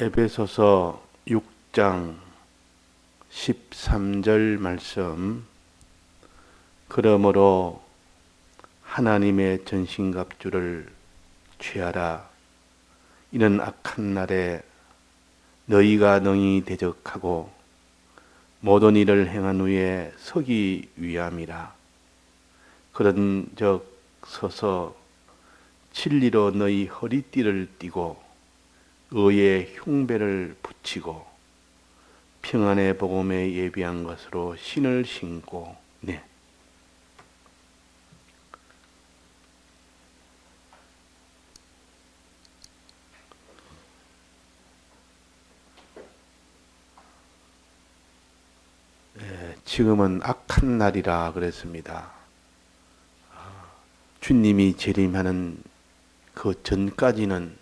에베소서 6장 13절 말씀. 그러므로 하나님의 전신갑주를 취하라. 이는 악한 날에 너희가 능히 대적하고 모든 일을 행한 후에 서기 위함이라. 그런즉 서서 진리로 너희 허리띠를 띠고 의의 흉배를 붙이고 평안의 복음에 예비한 것으로 신을 신고. 네. 지금은 악한 날이라 그랬습니다. 주님이 재림하는 그 전까지는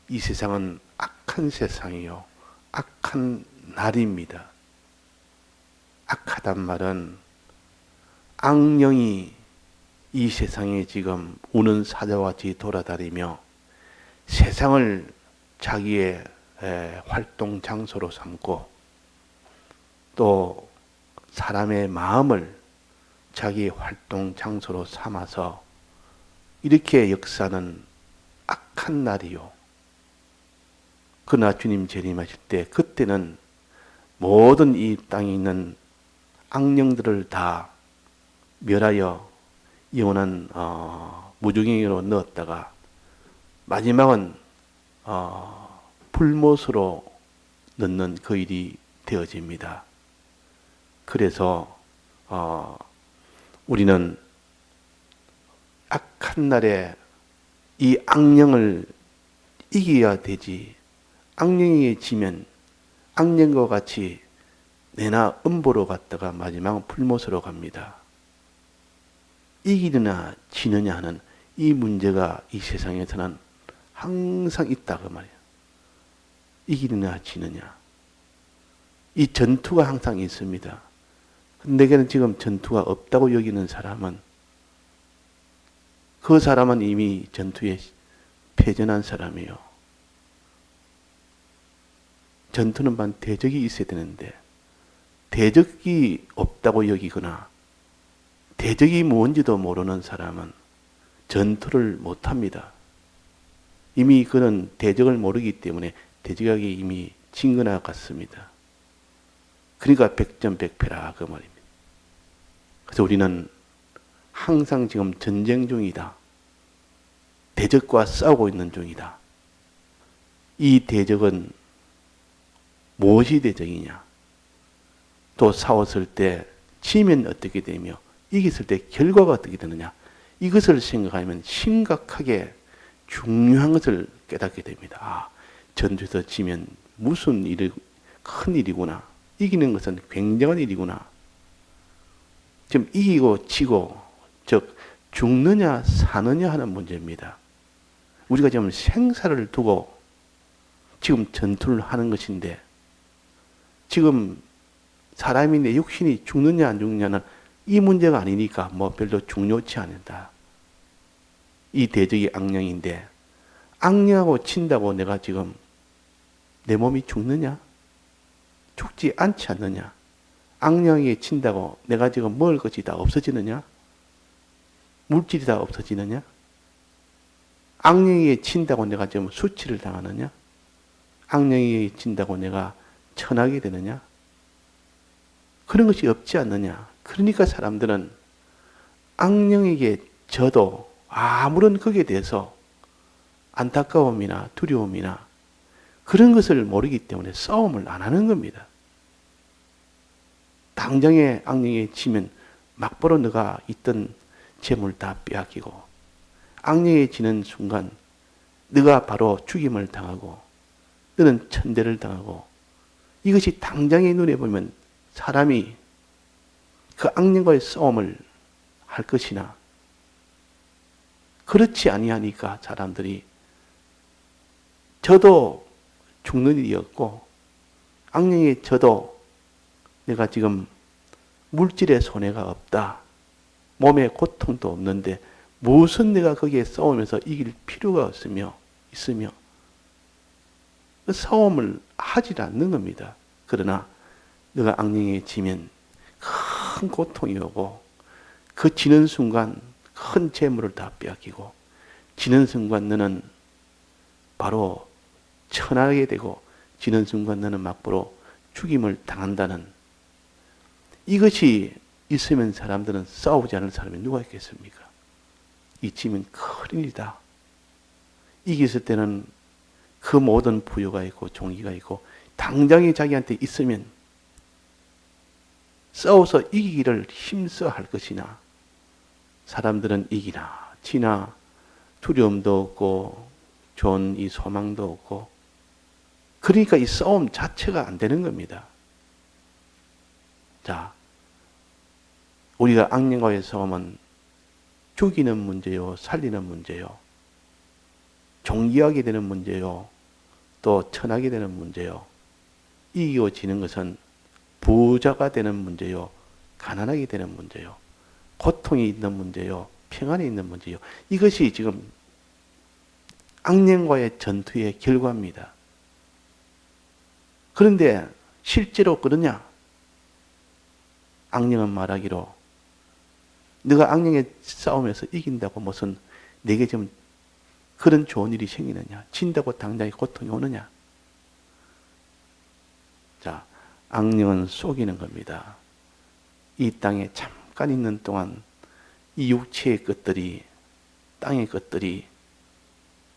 이 세상은 악한 세상이요, 악한 날입니다. 악하단 말은 악령이 이 세상에 지금 우는 사자와 같이 돌아다니며 세상을 자기의 활동 장소로 삼고 또 사람의 마음을 자기의 활동 장소로 삼아서 이렇게 역사는 악한 날이요. 그러나 주님 재림하실 때 그때는 모든 이 땅에 있는 악령들을 다 멸하여 영원한 무중생으로 넣었다가 마지막은 불못으로 넣는 그 일이 되어집니다. 그래서 우리는 악한 날에 이 악령을 이겨야 되지, 악령이 지면 악령과 같이 내나 음보로 갔다가 마지막은 불못으로 갑니다. 이기느냐 지느냐 하는 이 문제가 이 세상에서는 항상 있다 그 말이에요. 이기느냐 지느냐, 이 전투가 항상 있습니다. 내게는 지금 전투가 없다고 여기는 사람은 그 사람은 이미 전투에 패전한 사람이에요. 전투는 반 대적이 있어야 되는데 대적이 없다고 여기거나 대적이 뭔지도 모르는 사람은 전투를 못합니다. 이미 그는 대적을 모르기 때문에 대적에게 이미 진 거나 같습니다. 그러니까 백전백패라 그 말입니다. 그래서 우리는 항상 지금 전쟁 중이다. 대적과 싸우고 있는 중이다. 이 대적은 무엇이 대적이냐? 또 싸웠을 때 지면 어떻게 되며 이겼을 때 결과가 어떻게 되느냐? 이것을 생각하면 심각하게 중요한 것을 깨닫게 됩니다. 전투에서 지면 무슨 일이 큰 일이구나. 이기는 것은 굉장한 일이구나. 지금 이기고 지고 즉 죽느냐 사느냐 하는 문제입니다. 우리가 지금 생사를 두고 지금 전투를 하는 것인데 지금 사람이 내 육신이 죽느냐 안 죽느냐는 이 문제가 아니니까 뭐 별로 중요치 않다. 이 대적이 악령인데 악령하고 친다고 내가 지금 내 몸이 죽느냐? 죽지 않지 않느냐? 악령에게 친다고 내가 지금 먹을 것이 다 없어지느냐? 물질이 다 없어지느냐? 악령에게 친다고 내가 지금 수치를 당하느냐? 악령에게 친다고 내가 천하게 되느냐? 그런 것이 없지 않느냐? 그러니까 사람들은 악령에게 져도 아무런 거기에 대해서 안타까움이나 두려움이나 그런 것을 모르기 때문에 싸움을 안 하는 겁니다. 당장에 악령에 지면 막바로 너가 있던 재물 다 빼앗기고 악령에 지는 순간 너가 바로 죽임을 당하고 너는 천대를 당하고 이것이 당장의 눈에 보면 사람이 그 악령과의 싸움을 할 것이나 그렇지 아니하니까 사람들이 저도 죽는 일이었고 악령에 저도 내가 지금 물질의 손해가 없다. 몸에 고통도 없는데 무슨 내가 거기에 싸우면서 이길 필요가 있으며 그 싸움을 하지 않는 겁니다. 그러나 너가 악령에 지면 큰 고통이 오고 그 지는 순간 큰 재물을 다 빼앗기고 지는 순간 너는 바로 천하게 되고 지는 순간 너는 막바로 죽임을 당한다는 이것이 있으면 사람들은 싸우지 않을 사람이 누가 있겠습니까? 이치면 큰일이다. 이겼을 때는 그 모든 부여가 있고 종기가 있고 당장에 자기한테 있으면 싸워서 이기기를 힘써 할 것이나 사람들은 이기나 지나 두려움도 없고 좋은 이 소망도 없고 그러니까 이 싸움 자체가 안 되는 겁니다. 자, 우리가 악령과의 싸움은 죽이는 문제요, 살리는 문제요, 종기하게 되는 문제요, 또 천하게 되는 문제요. 이기고 지는 것은 부자가 되는 문제요, 가난하게 되는 문제요, 고통이 있는 문제요, 평안이 있는 문제요. 이것이 지금 악령과의 전투의 결과입니다. 그런데 실제로 그러냐? 악령은 말하기로 네가 악령의 싸움에서 이긴다고 무슨 내게 좀 그런 좋은 일이 생기느냐? 진다고 당장에 고통이 오느냐? 자, 악령은 속이는 겁니다. 이 땅에 잠깐 있는 동안 이 육체의 것들이 땅의 것들이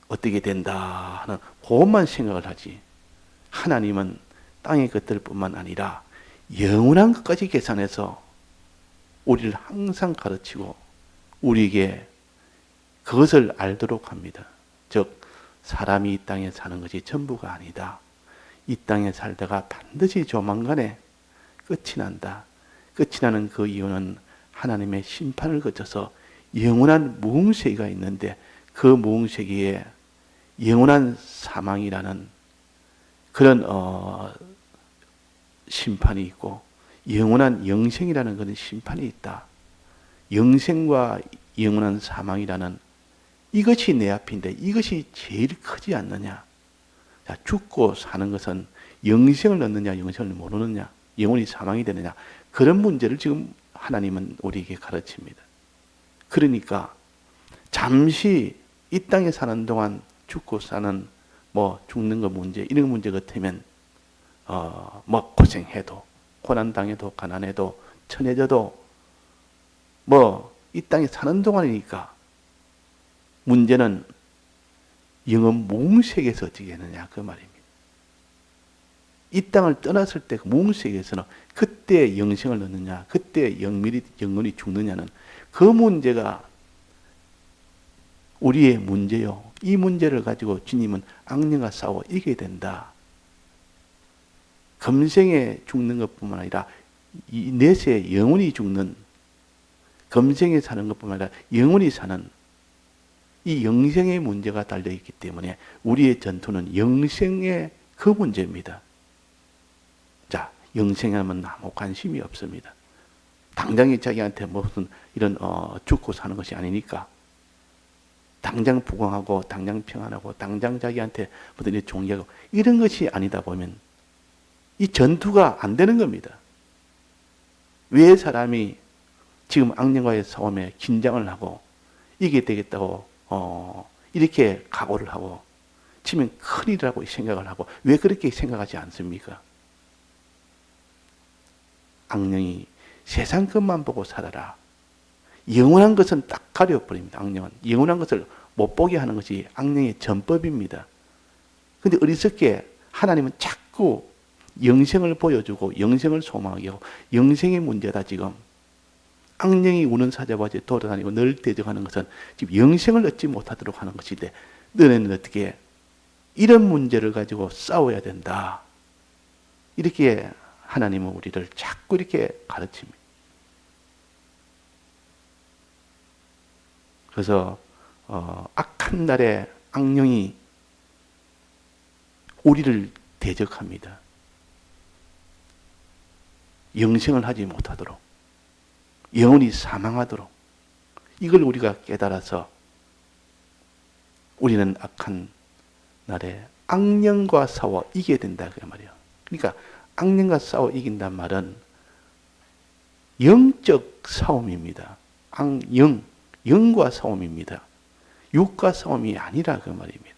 어떻게 된다 하는 그것만 생각을 하지. 하나님은 땅의 것들뿐만 아니라 영원한 것까지 계산해서 우리를 항상 가르치고 우리에게 그것을 알도록 합니다. 즉 사람이 이 땅에 사는 것이 전부가 아니다. 이 땅에 살다가 반드시 조만간에 끝이 난다. 끝이 나는 그 이유는 하나님의 심판을 거쳐서 영원한 무궁세기가 있는데 그 무궁세기에 영원한 사망이라는 그런 심판이 있고 영원한 영생이라는 그런 심판이 있다. 영생과 영원한 사망이라는 이것이 내 앞인데 이것이 제일 크지 않느냐. 자, 죽고 사는 것은 영생을 얻느냐 영생을 모르느냐 영원히 사망이 되느냐 그런 문제를 지금 하나님은 우리에게 가르칩니다. 그러니까 잠시 이 땅에 사는 동안 죽고 사는 죽는 거 문제 이런 문제 같으면 고생해도 고난당해도 가난해도 천해져도 이 땅에 사는 동안이니까 문제는 영원 무궁세계에서 어떻게 하느냐 그 말입니다. 이 땅을 떠났을 때 무궁세계에서는 그때 영생을 얻느냐 그때 영원히 죽느냐는 그 문제가 우리의 문제요. 이 문제를 가지고 주님은 악령과 싸워 이겨야 된다. 금생에 죽는 것뿐만 아니라 이 내세에 영원히 죽는 금생에 사는 것뿐만 아니라 영원히 사는 이 영생의 문제가 달려있기 때문에 우리의 전투는 영생의 그 문제입니다. 자, 영생하면 아무 관심이 없습니다. 당장에 자기한테 무슨 이런 죽고 사는 것이 아니니까 당장 부강하고 당장 평안하고 당장 자기한테 무슨 이런 종기하고 이런 것이 아니다 보면 이 전투가 안 되는 겁니다. 왜 사람이 지금 악령과의 싸움에 긴장을 하고 이게 되겠다고 이렇게 각오를 하고 치면 큰일이라고 생각을 하고 왜 그렇게 생각하지 않습니까? 악령이 세상 것만 보고 살아라. 영원한 것은 딱 가려버립니다. 악령은 영원한 것을 못 보게 하는 것이 악령의 전법입니다. 그런데 어리석게 하나님은 자꾸 영생을 보여주고 영생을 소망하게 하고 영생의 문제다. 지금 악령이 우는 사자같이 돌아다니고 늘 대적하는 것은 지금 영생을 얻지 못하도록 하는 것인데 너네는 어떻게 이런 문제를 가지고 싸워야 된다. 이렇게 하나님은 우리를 자꾸 이렇게 가르칩니다. 그래서 악한 날에 악령이 우리를 대적합니다. 영생을 하지 못하도록 영원히 사망하도록 이걸 우리가 깨달아서 우리는 악한 날에 악령과 싸워 이겨야 된다 그 말이에요. 그러니까 악령과 싸워 이긴단 말은 영적 싸움입니다. 영과 싸움입니다. 육과 싸움이 아니라 그 말입니다.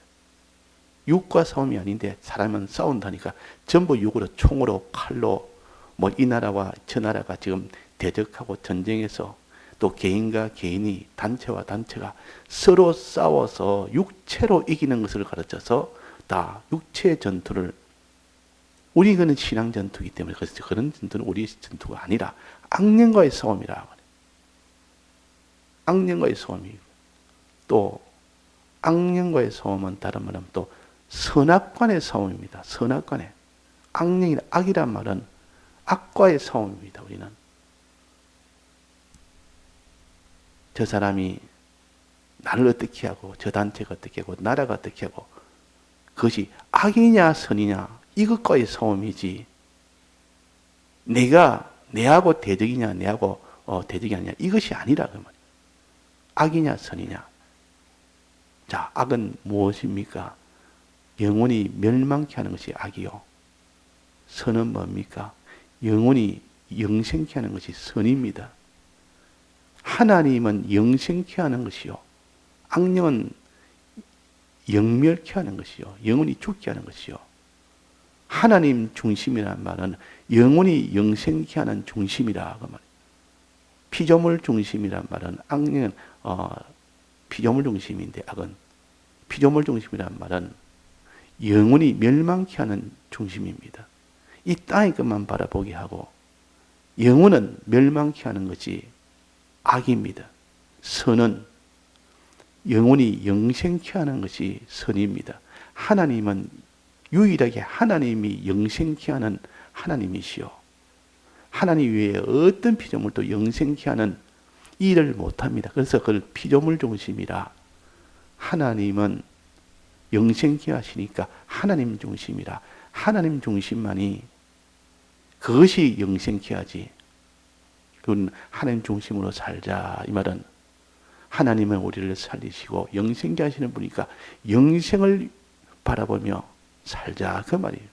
육과 싸움이 아닌데 사람은 싸운다니까 전부 육으로 총으로 칼로 뭐 이 나라와 저 나라가 지금 대적하고 전쟁에서 또 개인과 개인이 단체와 단체가 서로 싸워서 육체로 이기는 것을 가르쳐서 다 육체의 전투를 우리 그는 신앙 전투이기 때문에 그래서 그런 전투는 우리의 전투가 아니라 악령과의 싸움이라. 악령과의 싸움이고 또 악령과의 싸움은 다른 말하면 또 선악간의 싸움입니다. 선악간의 악령이나 악이란 말은 악과의 싸움입니다. 우리는 저 사람이 나를 어떻게 하고 저 단체가 어떻게 하고 나라가 어떻게 하고 그것이 악이냐 선이냐 이것과의 싸움이지 내가 내하고 대적이냐 내하고 대적이 아니냐 이것이 아니라 그 말이에요. 악이냐 선이냐. 자, 악은 무엇입니까? 영원히 멸망케 하는 것이 악이요. 선은 뭡니까? 영원히 영생케 하는 것이 선입니다. 하나님은 영생케 하는 것이요. 악령은 영멸케 하는 것이요. 영원히 죽게 하는 것이요. 하나님 중심이라는 말은 영원히 영생케 하는 중심이라 그 말이에요. 피조물 중심이란 말은 악령은 피조물 중심인데 악은 피조물 중심이란 말은 영원히 멸망케 하는 중심입니다. 이 땅의 것만 바라보게 하고 영혼은 멸망케 하는 것이 악입니다. 선은 영원히 영생케 하는 것이 선입니다. 하나님은 유일하게 하나님이 영생케 하는 하나님이시요. 하나님 외에 어떤 피조물도 영생케 하는 일을 못합니다. 그래서 그걸 피조물 중심이라 하나님은 영생케 하시니까 하나님 중심이라 하나님 중심만이 그것이 영생케 하지. 그건 하나님 중심으로 살자 이 말은 하나님은 우리를 살리시고 영생케 하시는 분이니까 영생을 바라보며 살자 그 말이에요.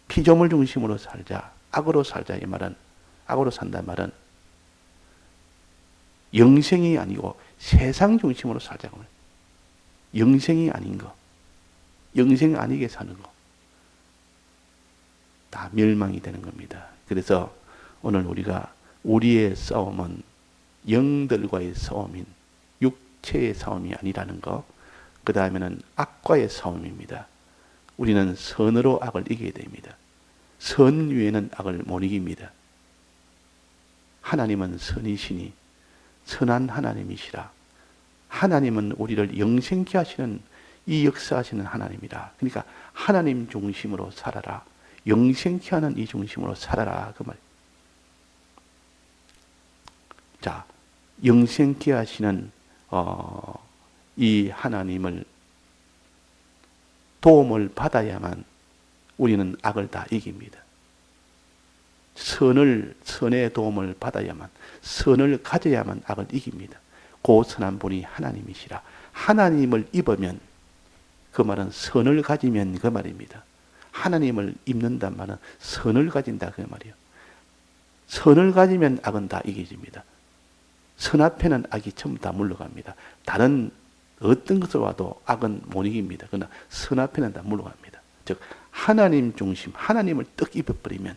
피조물 중심으로 살자 악으로 살자 이 말은 악으로 산다 말은 영생이 아니고 세상 중심으로 살자 그 말이에요. 영생이 아닌 거 영생 아니게 사는 거 다 멸망이 되는 겁니다. 그래서 오늘 우리가 우리의 싸움은 영들과의 싸움인 육체의 싸움이 아니라는 거, 그 다음에는 악과의 싸움입니다. 우리는 선으로 악을 이겨야 됩니다. 선 위에는 악을 못 이깁니다. 하나님은 선이시니 선한 하나님이시라. 하나님은 우리를 영생케 하시는 이 역사하시는 하나님이라. 그러니까 하나님 중심으로 살아라. 영생케 하는 이 중심으로 살아라. 그 말. 자, 영생케 하시는 이 하나님을 도움을 받아야만 우리는 악을 다 이깁니다. 선의 도움을 받아야만, 선을 가져야만 악을 이깁니다. 그 선한 분이 하나님이시라. 하나님을 입으면 그 말은 선을 가지면 그 말입니다. 하나님을 입는단 말은 선을 가진다 그 말이에요. 선을 가지면 악은 다 이겨집니다. 선 앞에는 악이 전부 다 물러갑니다. 다른 어떤 것을 와도 악은 못 이깁니다. 그러나 선 앞에는 다 물러갑니다. 즉 하나님 중심, 하나님을 떡 입어버리면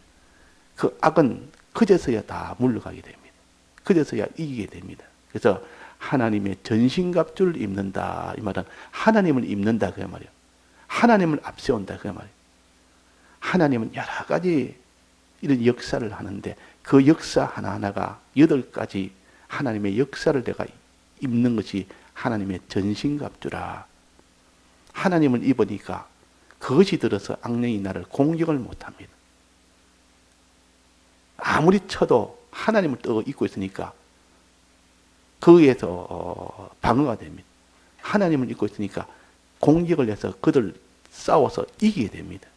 그 악은 그제서야 다 물러가게 됩니다. 그제서야 이기게 됩니다. 그래서 하나님의 전신갑주를 입는다 이 말은 하나님을 입는다 그 말이에요. 하나님을 앞세운다 그 말이에요. 하나님은 여러 가지 이런 역사를 하는데 그 역사 하나하나가 8가지 하나님의 역사를 내가 입는 것이 하나님의 전신갑주라. 하나님을 입으니까 그것이 들어서 악령이 나를 공격을 못합니다. 아무리 쳐도 하나님을 입고 있으니까 거기에서 방어가 됩니다. 하나님을 입고 있으니까 공격을 해서 그들 싸워서 이기게 됩니다.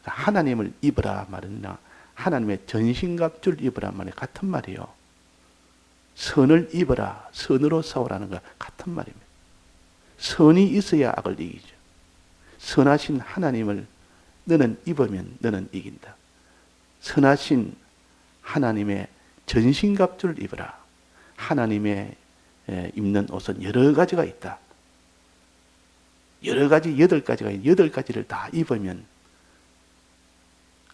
하나님을 입으라 말이나 하나님의 전신갑주를 입으라 말이 같은 말이에요. 선을 입어라, 선으로 싸우라는 것 같은 말입니다. 선이 있어야 악을 이기죠. 선하신 하나님을 너는 입으면 너는 이긴다. 선하신 하나님의 전신갑주를 입어라. 하나님의 입는 옷은 여러 가지가 있다. 여러 가지, 8가지가 8가지를 다 입으면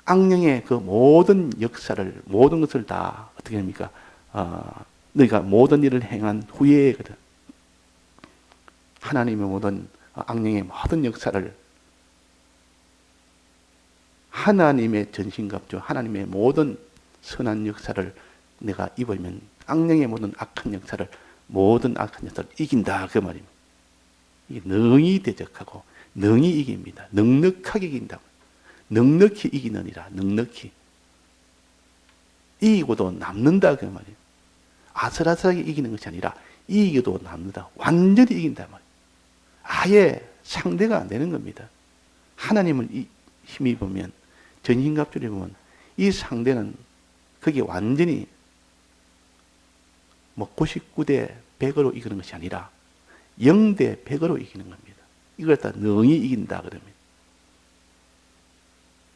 악령의 그 모든 역사를, 모든 것을 다 어떻게 합니까? 너희가 모든 일을 행한 후에거든. 하나님의 모든 악령의 모든 역사를 하나님의 전신갑주, 하나님의 모든 선한 역사를 내가 입으면 악령의 모든 악한 역사를, 모든 악한 역사를 이긴다 그 말입니다. 이게 능히 대적하고 능히 이깁니다. 넉넉하게 이긴다. 넉넉히 이기느니라. 넉넉히 이기고도 남는다 그 말이에요. 아슬아슬하게 이기는 것이 아니라 이기고도 남는다. 완전히 이긴다 말이에요. 아예 상대가 안 되는 겁니다. 하나님을 힘입으면, 전신갑주를 입으면 이 상대는 그게 완전히 99대 100으로 이기는 것이 아니라 0대 100으로 이기는 겁니다. 이걸 다 능히 이긴다 그러면,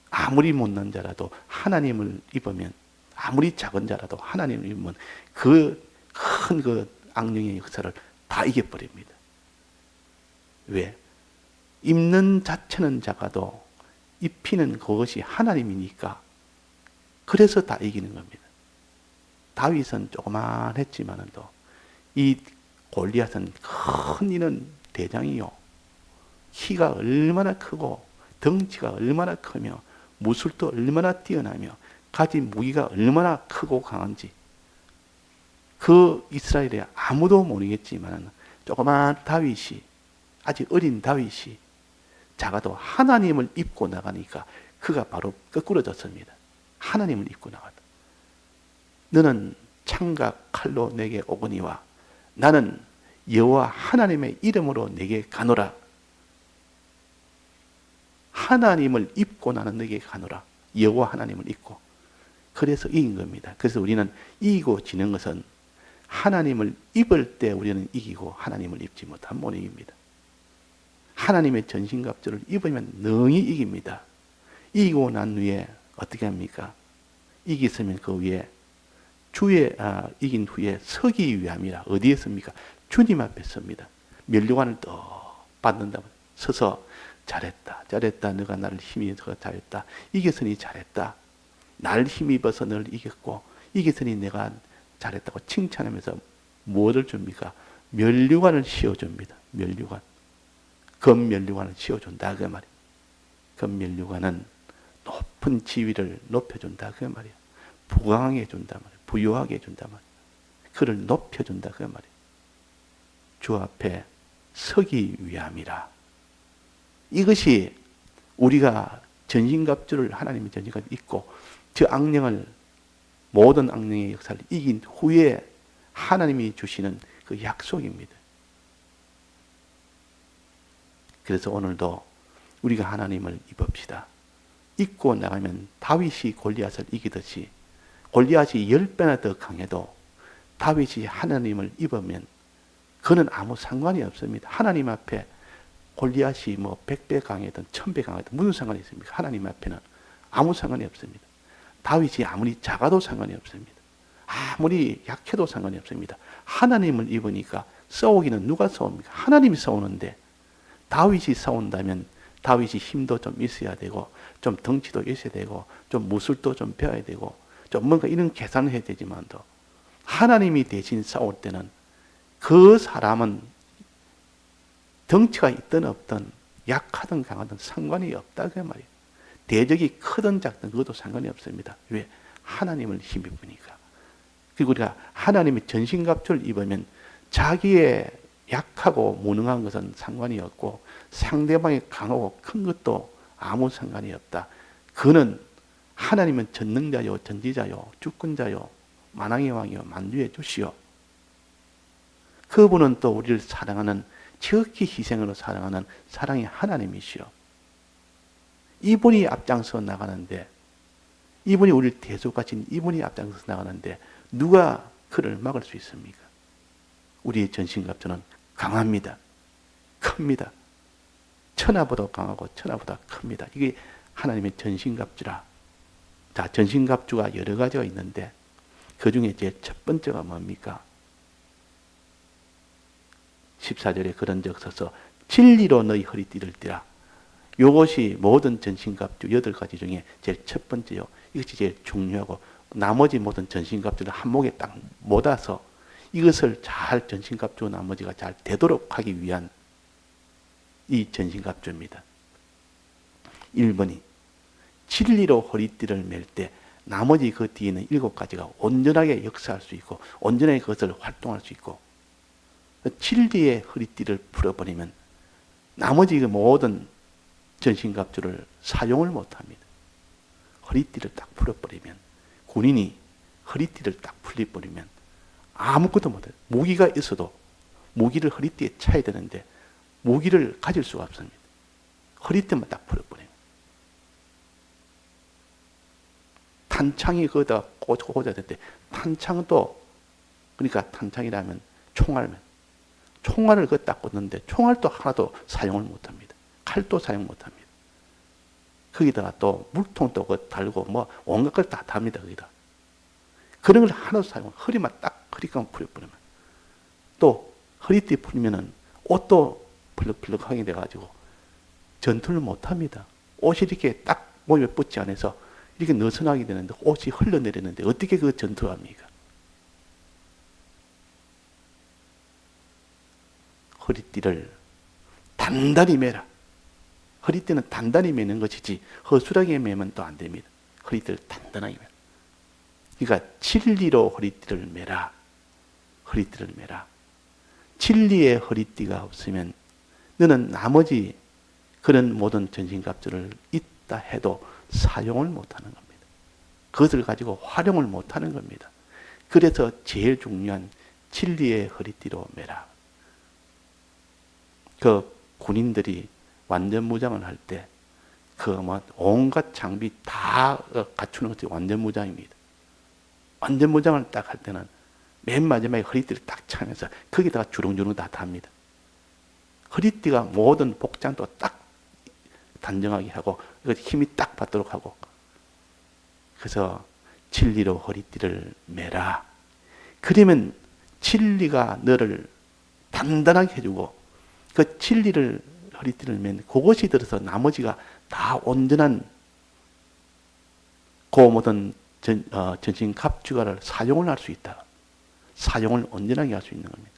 아무리 못난 자라도 하나님을 입으면, 아무리 작은 자라도 하나님을 입으면 그 큰 그 악령의 역사를 다 이겨버립니다. 왜? 입는 자체는 작아도 입히는 그것이 하나님이니까, 그래서 다 이기는 겁니다. 다윗은 조그만했지만도 이 골리앗은 큰 이는 대장이요, 키가 얼마나 크고 덩치가 얼마나 크며 무술도 얼마나 뛰어나며 가진 무기가 얼마나 크고 강한지 그 이스라엘에 아무도 모르겠지만 조그만 다윗이, 아직 어린 다윗이 작아도 하나님을 입고 나가니까 그가 바로 거꾸러졌습니다. 하나님을 입고 나갔다. 너는 창과 칼로 내게 오거니와 나는 여호와 하나님의 이름으로 내게 가노라. 하나님을 입고 나는 내게 가노라. 여호와 하나님을 입고. 그래서 이긴 겁니다. 그래서 우리는 이기고 지는 것은 하나님을 입을 때 우리는 이기고 하나님을 입지 못하면 못 이깁니다. 하나님의 전신갑주를 입으면 능히 이깁니다. 이기고 난 후에 어떻게 합니까? 이겼으면 그 위에 주의 이긴 후에 서기 위함이라. 어디에 섭니까? 주님 앞에 섭니다. 면류관을 또 받는다. 서서 잘했다, 잘했다. 너가 나를 힘입어서 잘했다. 이겼으니 잘했다. 날 힘입어서 너를 이겼고 이겼으니 내가 잘했다고 칭찬하면서 뭐를 줍니까? 면류관을 씌워줍니다. 면류관. 금면류관을 씌워준다 그 말이에요. 금면류관은 높은 지위를 높여준다 그 말이에요. 부강하게 해준다 말이에요. 부유하게 해준다 말이에요. 그를 높여준다 그 말이에요. 주 앞에 서기 위함이라. 이것이 우리가 전신갑주를, 하나님의 전신갑주를 입고 저 악령을, 모든 악령의 역사를 이긴 후에 하나님이 주시는 그 약속입니다. 그래서 오늘도 우리가 하나님을 입읍시다. 입고 나가면 다윗이 골리앗을 이기듯이 골리앗이 10배나 더 강해도 다윗이 하나님을 입으면 그는 아무 상관이 없습니다. 하나님 앞에 골리앗이 100배 강해든 1000배 강해든 무슨 상관이 있습니까? 하나님 앞에는 아무 상관이 없습니다. 다윗이 아무리 작아도 상관이 없습니다. 아무리 약해도 상관이 없습니다. 하나님을 입으니까 싸우기는 누가 싸웁니까? 하나님이 싸우는데, 다윗이 싸운다면 다윗이 힘도 좀 있어야 되고 좀 덩치도 있어야 되고 좀 무술도 좀 배워야 되고 좀 뭔가 이런 계산을 해야 되지만도 하나님이 대신 싸울 때는 그 사람은 덩치가 있든 없든 약하든 강하든 상관이 없다 그 말이에요. 대적이 크든 작든 그것도 상관이 없습니다. 왜? 하나님을 힘입으니까. 그리고 우리가 하나님의 전신갑주를 입으면 자기의 약하고 무능한 것은 상관이 없고 상대방이 강하고 큰 것도 아무 상관이 없다. 그는 하나님은 전능자요, 전지자요, 주권자요, 만왕의 왕이요, 만주의 주시요. 그분은 또 우리를 사랑하는, 지극히 희생으로 사랑하는 사랑의 하나님이시요. 이분이 앞장서 나가는데, 이분이 우리를 대속하신 이분이 앞장서 나가는데 누가 그를 막을 수 있습니까? 우리의 전신갑주는 강합니다. 큽니다. 천하보다 강하고 천하보다 큽니다. 이게 하나님의 전신갑주라. 자, 전신갑주가 여러 가지가 있는데 그 중에 제일 첫 번째가 뭡니까? 14절에 그런 적 써서 진리로 너희 허리띠를 띠라. 이것이 모든 전신갑주 8가지 중에 제일 첫 번째요. 이것이 제일 중요하고 나머지 모든 전신갑주를 한목에 딱 모아서 이것을 잘 전신갑주 나머지가 잘 되도록 하기 위한 이 전신갑주입니다. 1번이 진리로 허리띠를 맬 때 나머지 그 뒤에는 7가지가 온전하게 역사할 수 있고 온전하게 그것을 활동할 수 있고 진리의 허리띠를 풀어버리면 나머지 그 모든 전신갑주를 사용을 못합니다. 허리띠를 딱 풀어버리면 군인이 허리띠를 딱 풀려버리면 아무것도 못해요. 무기가 있어도 무기를 허리띠에 차야 되는데 무기를 가질 수가 없습니다. 허리띠만 딱 풀어버려요. 탄창이 거기다 꽂아야 되는데 탄창도 그러니까 탄창이라면 총알을 거기다 꽂는데 총알도 하나도 사용을 못합니다. 칼도 사용 못합니다. 거기다가 또 물통도 달고 뭐 온갖 걸 다 답니다. 거기다. 그런 걸 하나도 사용, 허리만 딱 허리까지 풀어버리면 또 허리띠 풀면은 옷도 펄럭펄럭하게 돼가지고 전투를 못합니다. 옷이 이렇게 딱 몸에 붙지 않아서 이렇게 느슨하게 되는데 옷이 흘러내리는데 어떻게 그 전투를 합니까? 허리띠를 단단히 매라. 허리띠는 단단히 매는 것이지 허술하게 매면 또 안 됩니다. 허리띠를 단단하게 매라. 그러니까 진리로 허리띠를 매라. 허리띠를 매라. 진리의 허리띠가 없으면 너는 나머지 그런 모든 전신갑주를 있다 해도 사용을 못하는 겁니다. 그것을 가지고 활용을 못하는 겁니다. 그래서 제일 중요한 진리의 허리띠로 매라. 그 군인들이 완전 무장을 할 때 그 뭐 온갖 장비 다 갖추는 것이 완전 무장입니다. 완전 무장을 딱 할 때는 맨 마지막에 허리띠를 딱 차면서 거기다가 주렁주렁 다 답니다. 허리띠가 모든 복장도 딱 단정하게 하고 힘이 딱 받도록 하고 그래서 진리로 허리띠를 매라. 그러면 진리가 너를 단단하게 해주고 그 진리를 허리띠를 맨 그것이 들어서 나머지가 다 온전한 그 모든 전신 갑주가를 사용을 할 수 있다. 사용을 온전하게 할 수 있는 겁니다.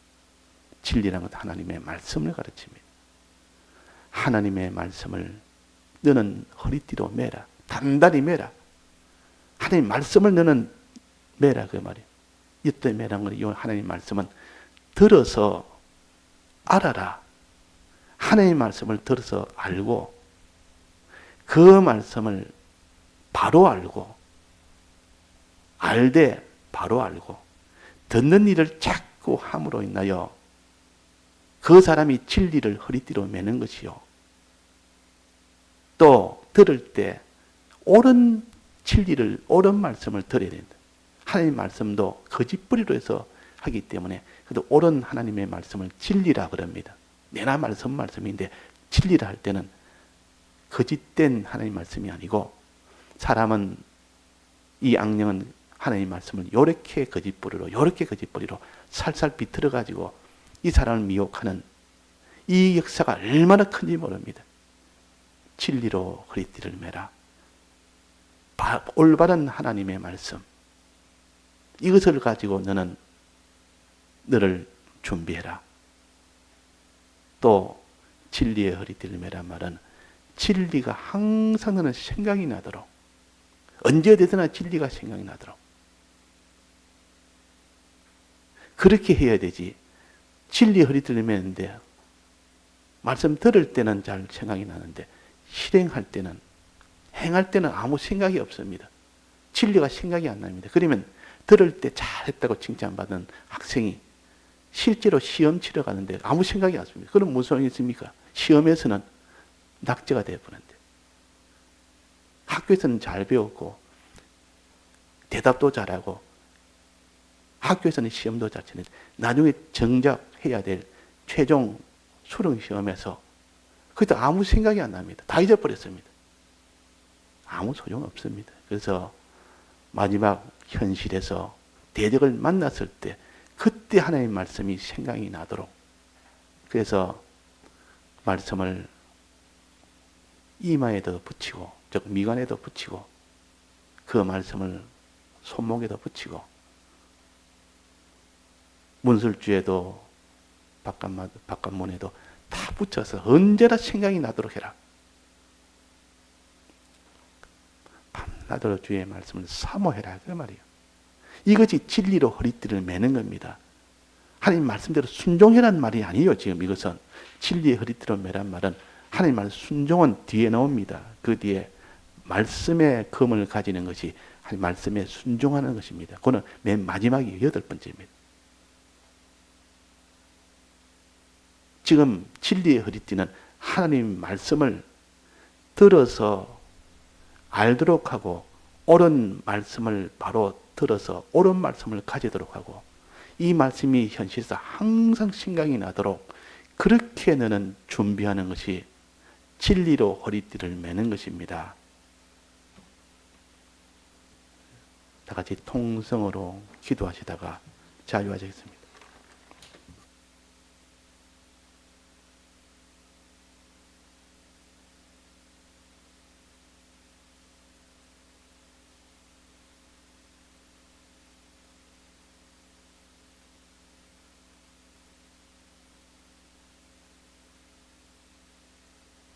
진리라는 것은 하나님의 말씀을 가르칩니다. 하나님의 말씀을 너는 허리띠로 매라. 단단히 매라. 하나님 말씀을 너는 매라 그 말이에요. 이때 매라는 건 이 하나님 말씀은 들어서 알아라. 하나님 말씀을 들어서 알고 그 말씀을 바로 알고 알되 바로 알고 듣는 일을 자꾸 함으로 인하여 그 사람이 진리를 허리띠로 매는 것이요. 또 들을 때 옳은 진리를 옳은 말씀을 들어야 된다. 하나님 말씀도 거짓뿌리로 해서 하기 때문에 그래도 옳은 하나님의 말씀을 진리라 그럽니다. 내나 말씀인데 진리라 할 때는 거짓된 하나님 말씀이 아니고 사람은 이 악령은 하나님 말씀을 요렇게 거짓뿌리로 살살 비틀어 가지고 이 사람을 미혹하는 이 역사가 얼마나 큰지 모릅니다. 진리로 허리띠를 매라. 올바른 하나님의 말씀 이것을 가지고 너를 준비해라. 또 진리의 허리띠를 매란 말은 진리가 항상 너는 생각이 나도록 언제 어디서나 진리가 생각이 나도록 그렇게 해야 되지. 진리 허리띠를 매는데 말씀 들을 때는 잘 생각이 나는데 실행할 때는 행할 때는 아무 생각이 없습니다. 진리가 생각이 안 납니다. 그러면 들을 때 잘했다고 칭찬받은 학생이 실제로 시험 치러 가는데 아무 생각이 안 납니다. 그럼 무슨 소용이 있습니까? 시험에서는 낙제가 되어버는데 학교에서는 잘 배웠고 대답도 잘하고 학교에서는 시험도 잘 치는데 나중에 정작 해야 될 최종 수능 시험에서 그때 아무 생각이 안 납니다. 다 잊어버렸습니다. 아무 소용 없습니다. 그래서 마지막 현실에서 대적을 만났을 때 그때 하나님의 말씀이 생각이 나도록, 그래서 말씀을 이마에도 붙이고 즉 미간에도 붙이고 그 말씀을 손목에도 붙이고 문술주에도 바깥문에도 다 붙여서 언제나 생각이 나도록 해라. 밤낮으로 주의 말씀을 사모해라 그 말이에요. 이것이 진리로 허리띠를 매는 겁니다. 하나님 말씀대로 순종해란 말이 아니에요. 지금 이것은 진리의 허리띠로 매란 말은 하나님 말 순종은 뒤에 나옵니다. 그 뒤에 말씀의 검을 가지는 것이 하나님 말씀에 순종하는 것입니다. 그거는 맨 마지막이 8번째입니다. 지금 진리의 허리띠는 하나님 말씀을 들어서 알도록 하고 옳은 말씀을 바로 들어서 옳은 말씀을 가지도록 하고 이 말씀이 현실에서 항상 생각이 나도록 그렇게 너는 준비하는 것이 진리로 허리띠를 매는 것입니다. 다 같이 통성으로 기도하시다가 자유하시겠습니다.